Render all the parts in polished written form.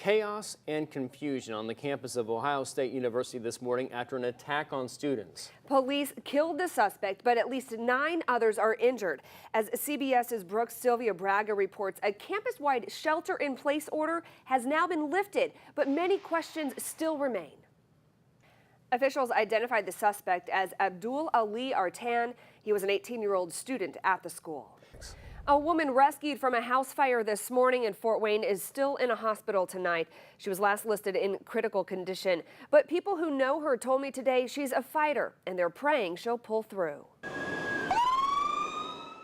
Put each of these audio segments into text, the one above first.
Chaos and confusion on the campus of Ohio State University this morning after an attack on students. Police killed the suspect, but at least 9 others are injured. As CBS's Brooks Sylvia Braga reports, a campus-wide shelter-in-place order has now been lifted, but many questions still remain. Officials identified the suspect as Abdul Ali Artan. He was an 18-year-old student at the school. A woman rescued from a house fire this morning in Fort Wayne is still in a hospital tonight. She was last listed in critical condition, but people who know her told me today she's a fighter and they're praying she'll pull through.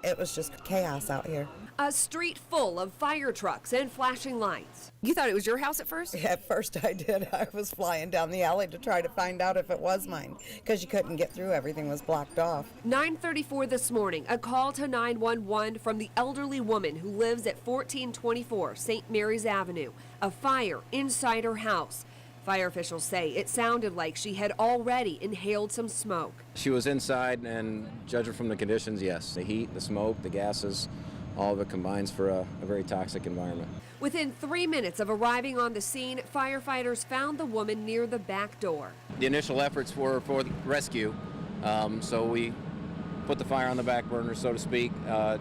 It was just chaos out here. A street full of fire trucks and flashing lights. You thought it was your house at first? At first I did. I was flying down the alley to try to find out if it was mine because you couldn't get through. Everything was blocked off. 9:34 this morning, a call to 911 from the elderly woman who lives at 1424 St. Mary's Avenue. A fire inside her house. Fire officials say it sounded like she had already inhaled some smoke. She was inside, and judging from the conditions, yes. The heat, the smoke, the gases, all of it combines for a very toxic environment. Within 3 minutes of arriving on the scene, firefighters found the woman near the back door. The initial efforts were for the rescue, so we put the fire on the back burner, so to speak,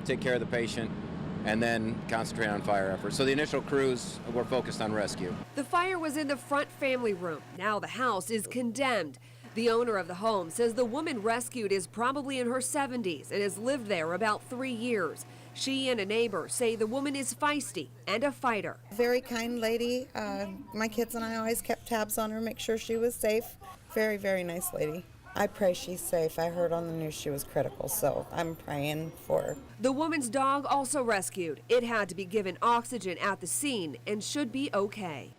take care of the patient, and then concentrate on fire efforts. So the initial crews were focused on rescue. The fire was in the front family room. Now the house is condemned. The owner of the home says the woman rescued is probably in her 70s and has lived there about 3 years. She and a neighbor say the woman is feisty and a fighter. Very kind lady. My kids and I always kept tabs on her, make sure she was safe. Very, very nice lady. I pray she's safe. I heard on the news she was critical, so I'm praying for her. The woman's dog also rescued. It had to be given oxygen at the scene and should be okay.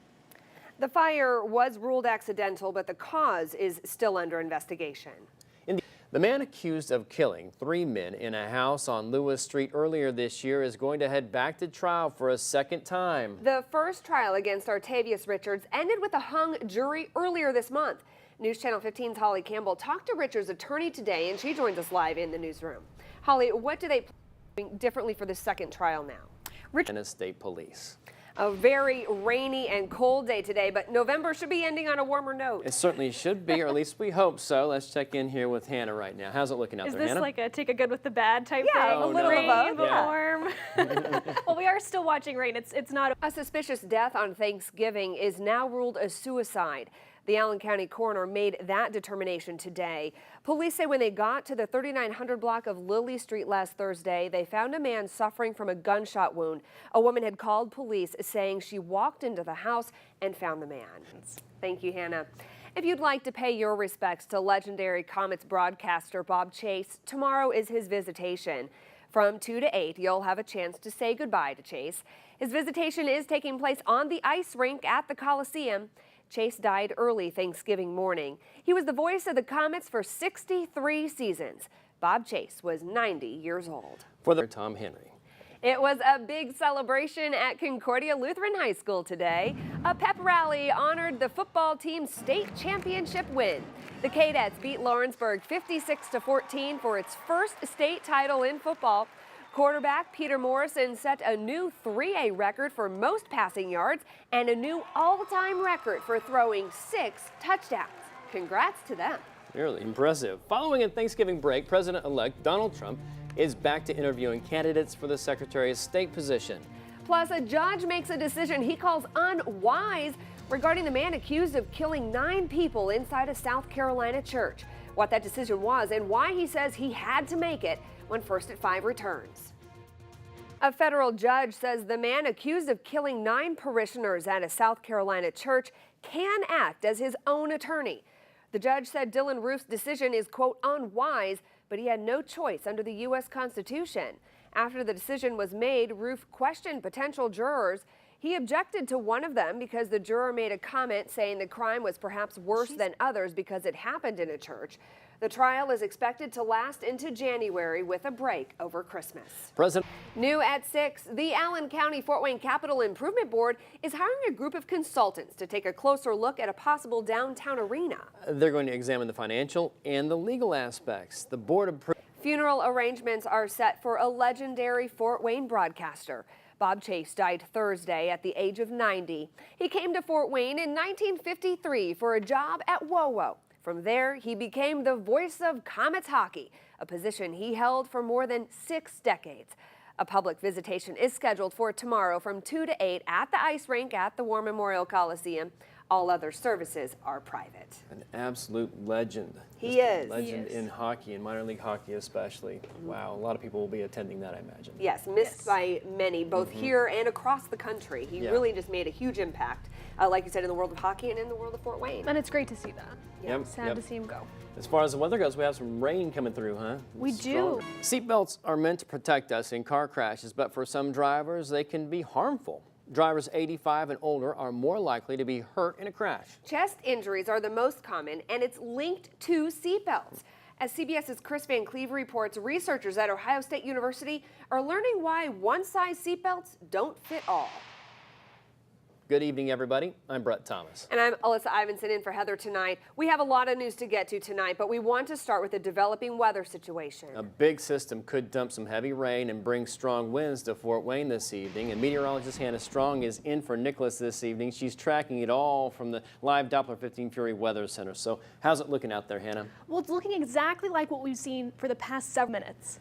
The fire was ruled accidental, but the cause is still under investigation. The man accused of killing 3 men in a house on Lewis Street earlier this year is going to head back to trial for a second time. The first trial against Artavius Richards ended with a hung jury earlier this month. News Channel 15's Holly Campbell talked to Richards' attorney today, and she joins us live in the newsroom. Holly, what do they plan differently for the second trial now? Richmond State Police. A very rainy and cold day today, but November should be ending on a warmer note. It certainly should be, or at least we hope so. Let's check in here with Hannah right now. How's it looking out there, Hannah? Is this like a take a good with the bad type thing? Yeah, a little rain, of both. but warm. Well, we are still watching rain. It's not. A suspicious death on Thanksgiving is now ruled a suicide. The Allen County coroner made that determination today. Police say when they got to the 3900 block of Lily Street last Thursday, they found a man suffering from a gunshot wound. A woman had called police saying she walked into the house and found the man. Thank you, Hannah. If you'd like to pay your respects to legendary Comets broadcaster Bob Chase, tomorrow is his visitation. From 2 to 8, you'll have a chance to say goodbye to Chase. His visitation is taking place on the ice rink at the Coliseum. Chase died early Thanksgiving morning. He was the voice of the Comets for 63 seasons. Bob Chase was 90 years old. For the Tom Henry. It was a big celebration at Concordia Lutheran High School today. A pep rally honored the football team's state championship win. The Cadets beat Lawrenceburg 56-14 for its first state title in football. Quarterback Peter Morrison set a new 3A record for most passing yards and a new all-time record for throwing 6 touchdowns. Congrats to them. Really impressive. Following a Thanksgiving break, President-elect Donald Trump is back to interviewing candidates for the Secretary of State position. Plus, a judge makes a decision he calls unwise regarding the man accused of killing 9 people inside a South Carolina church. What that decision was and why he says he had to make it when First at 5 returns. A federal judge says the man accused of killing 9 parishioners at a South Carolina church can act as his own attorney. The judge said Dylan Roof's decision is, quote, unwise, but he had no choice under the U.S. Constitution. After the decision was made, Roof questioned potential jurors. He objected to one of them because the juror made a comment saying the crime was perhaps worse than others because it happened in a church. The trial is expected to last into January with a break over Christmas. New at 6, the Allen County Fort Wayne Capital Improvement Board is hiring a group of consultants to take a closer look at a possible downtown arena. They're going to examine the financial and the legal aspects. The board approved. Funeral arrangements are set for a legendary Fort Wayne broadcaster. Bob Chase died Thursday at the age of 90. He came to Fort Wayne in 1953 for a job at WoWo. From there, he became the voice of Comets hockey, a position he held for more than 6 decades. A public visitation is scheduled for tomorrow from 2 to 8 at the ice rink at the War Memorial Coliseum. All other services are private. An absolute legend. He Just a is. legend He is. in hockey, in minor league hockey especially. Wow, a lot of people will be attending that, I imagine. Yes, missed by many, both here and across the country. He Yeah. really just made a huge impact, like you said, in the world of hockey and in the world of Fort Wayne. And it's great to see that. Yep, Sad yep. to see him go. As far as the weather goes, we have some rain coming through, huh? We Strong. do. Seatbelts are meant to protect us in car crashes, but for some drivers, they can be harmful. Drivers 85 and older are more likely to be hurt in a crash. Chest injuries are the most common, and it's linked to seatbelts. As CBS's Chris Van Cleve reports, researchers at Ohio State University are learning why one-size seatbelts don't fit all. Good evening, everybody. I'm Brett Thomas. And I'm Alyssa Ivinson in for Heather tonight. We have a lot of news to get to tonight, but we want to start with the developing weather situation. A big system could dump some heavy rain and bring strong winds to Fort Wayne this evening. And meteorologist Hannah Strong is in for Nicholas this evening. She's tracking it all from the live Doppler 15 Fury Weather Center. So how's it looking out there, Hannah? Well, it's looking exactly like what we've seen for the past several minutes.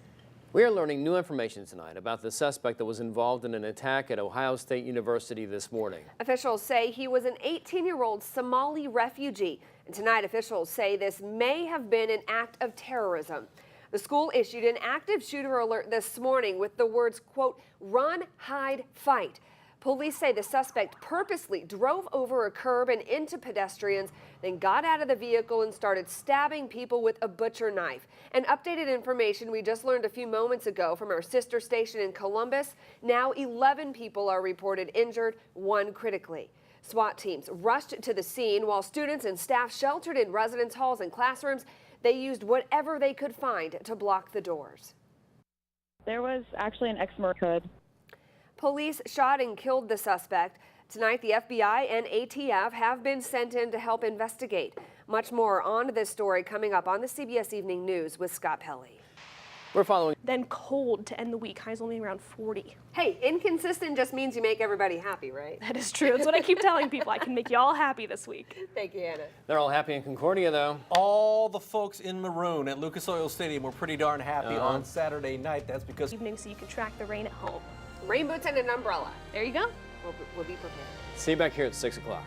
We are learning new information tonight about the suspect that was involved in an attack at Ohio State University this morning. Officials say he was an 18-year-old Somali refugee. And tonight, officials say this may have been an act of terrorism. The school issued an active shooter alert this morning with the words, quote, "run, hide, fight." Police say the suspect purposely drove over a curb and into pedestrians, then got out of the vehicle and started stabbing people with a butcher knife. And updated information we just learned a few moments ago from our sister station in Columbus. Now 11 people are reported injured, 1 critically. SWAT teams rushed to the scene while students and staff sheltered in residence halls and classrooms. They used whatever they could find to block the doors. There was actually an ex-Marine hood. Police shot and killed the suspect. Tonight, the FBI and ATF have been sent in to help investigate. Much more on this story coming up on the CBS Evening News with Scott Pelley. We're following. Then cold to end the week. Highs only around 40. Hey, inconsistent just means you make everybody happy, right? That is true. That's what I keep telling people. I can make you all happy this week. Thank you, Anna. They're all happy in Concordia, though. All the folks in maroon at Lucas Oil Stadium were pretty darn happy on Saturday night. That's because Evening so you can track the rain at home. Rain boots and an umbrella. There you go. We'll be prepared. See you back here at 6 o'clock.